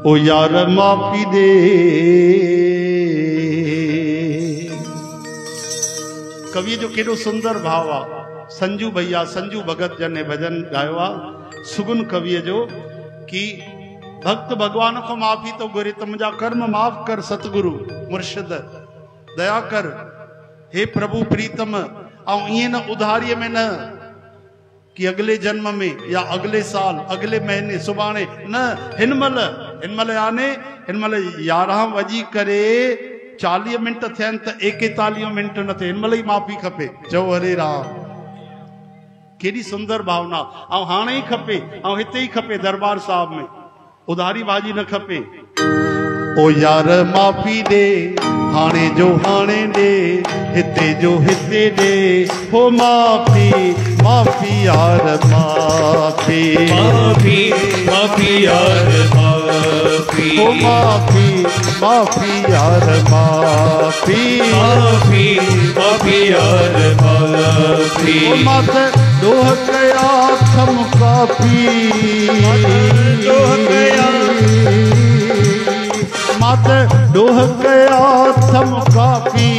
ओ यार माफ़ी दे। कवि जो केॾो सुंदर भाव आहे। संजू भैया संजू भगत जन ने भजन गायो आहे सुगुन कविअ जो कि भक्त भगवान को माफ़ी तो घुरे त मुंहिंजा कर्म माफ़ कर सतगुरु मुर्शिद दया कर हे प्रभु प्रीतम। ऐं ईअं न उधारीअ में न कि अगले जन्म में या अगले साल अगले महीने सुभाणे न हिनमल याने हिनमल 11 वॼी करे 40 मिंट थियनि त 41 मिंट न थिए हिनमल ई माफ़ी खपे। चओ हरे राम। केॾी सुंदर भावना। ऐं हाणे ई खपे ऐं हिते ई खपे दरबार साहब में उधारी बाजी न खपे। ओ यार माफ़ी दे हाणे जो हाणे दे हिते जो हिते दे हो माफ़ी माफ़ी यार माफ़ी माफ़ी माफ़ी यार माफ़ी हो माफ़ी माफ़ी यार माफ़ी माफ़ी माफ़ी यार माफ़ी मत दोह कया थम काफ़ी दोह कया मत दोह कया थम काफ़ी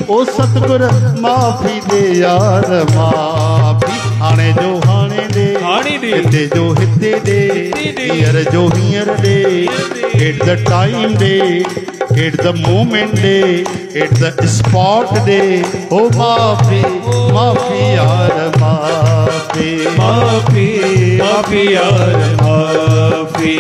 ओ सतगुर माफ़ी दे यार माफ़ी। हाणे जो हाणे दे हिते जो हिते दे हींअर जो हींअर दे एट द टाइम दे एट द मोमेंट दे एट द स्पॉट दे ओ माफ़ी माफ़ी यार माफ़ी माफ़ी माफ़ी यार माफ़ी।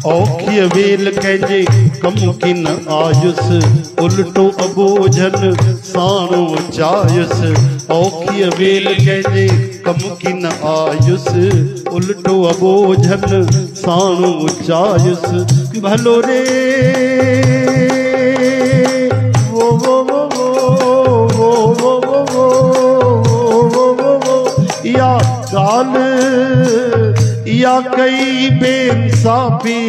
औखिय वेल कंहिंजे कम किन आयुस उल्टो अबोझन साणो चायुस। औखिय वेल कंहिंजे कम किन आयुस उल्टो अबोझन साणो चायुस। भलो रे वो वो वो वो वो वो वो या गाल या कई बेइंसाफी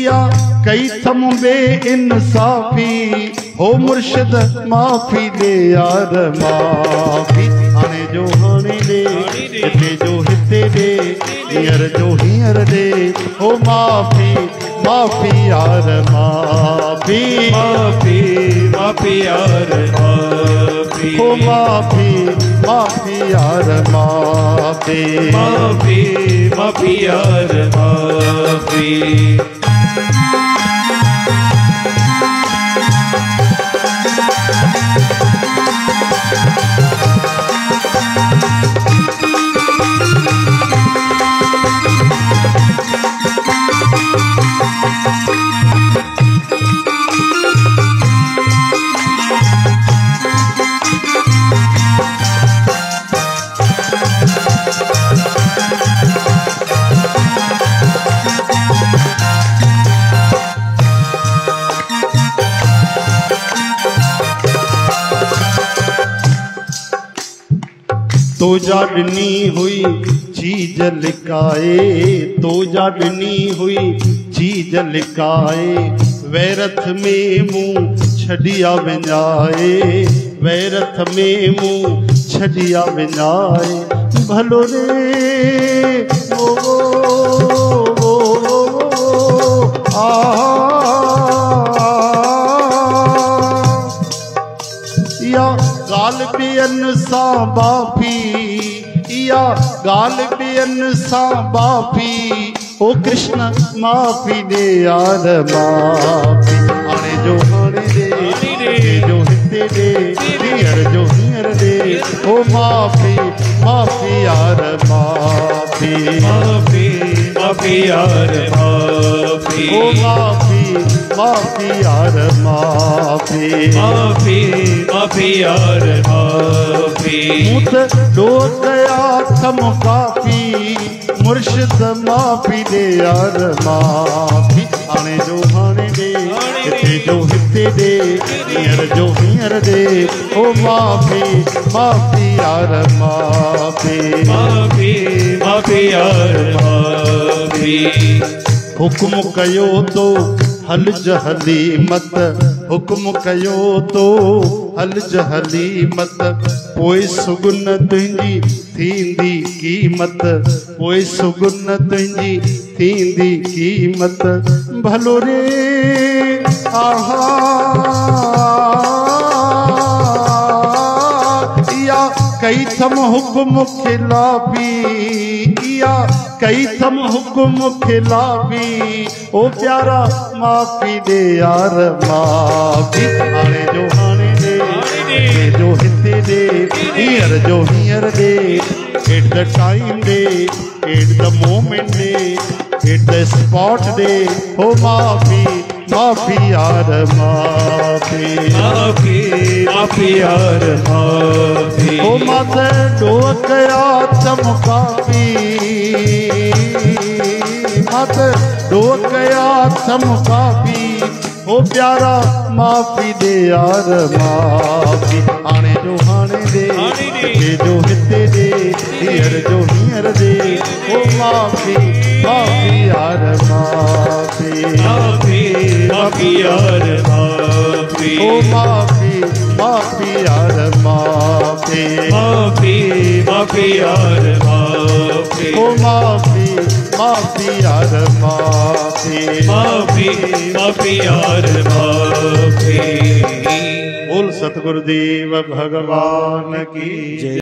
या कई थम बेइंसाफी हो मुर्शिद माफ़ी दे यार माफ़ी। हाणे जो हाणे दे हिते जो हिते दे हींअर जो हींअर दे हो माफ़ी माफ़ी यार माफ़ी माफ़ी माफ़ी यार माफ़ी हो माफ़ी माफ़ी यार माफ़ी माफ़ी माफ़ी यार माफ़ी। तो जाडनी हुई चीज लिकाए तो जाडनी हुई चीज लिकाए वैरथ में मुँह छड़िया विञाए वैरथ में मुँह छड़िया विञाए। भलो रे ओ या गाल बियन सा बाफी या गाल बियन सा बाफी ओ कृष्ण माफ़ी दे यार माफ़ी। हाणे जो हाणे दे जो हिते दे हींअर जो हींअर दे ओ माफ़ी माफ़ी यार माफ़ी माफ़ी माफ़ी यार माफ़ी ओ माफ़ी माफ़ी यार माफ़ी माफ़ी माफ़ी यार माफ़ी। मुझ डो गया थम काफ़ी मुर्शिद माफ़ी दे यार माफ़ी। हाणे जो हाणे दे हिते जो हिते दे हींअर जो हींअर दे ओ माफ़ी माफ़ी यार माफ़ी माफी माफी यार माफी। हुक्म कयो तो हल जहली मत, हुक्म कयो तो हल जहली मत, पोइ सुगुन तुंहिंजी थींदी कीमत, पोइ सुगुन तुंहिंजी थींदी कीमत। भलो रे आहा या कई थम हुक्म खिलाफी, या कई थम हुक्म खिलाफी, ओ प्यारा माफी दे यार माफी। हाणे जो हाणे दे, जो हिते दे, हींअर जो हींअर दे, एट द टाइम दे, एट द मोमेंट दे, एट द स्पॉट दे, हो माफी माफी यार माफी माफी यार माफी। ओ माथे डोह कया चमकावी, माथे डोह कया चमकावी, ओ प्यारा माफी दे यार माफी। हाणे जो हाणे दे, जो हिते दे, हींअर जो हींअर दे, ओ माफी माफी यार माफी माफी यार माफी। ओ माफी माफी यार माफी माफी यार माफी। ओ माफी माफी यार माफी माफी यार माफी। बोल सतगुरुदेव भगवान की जय।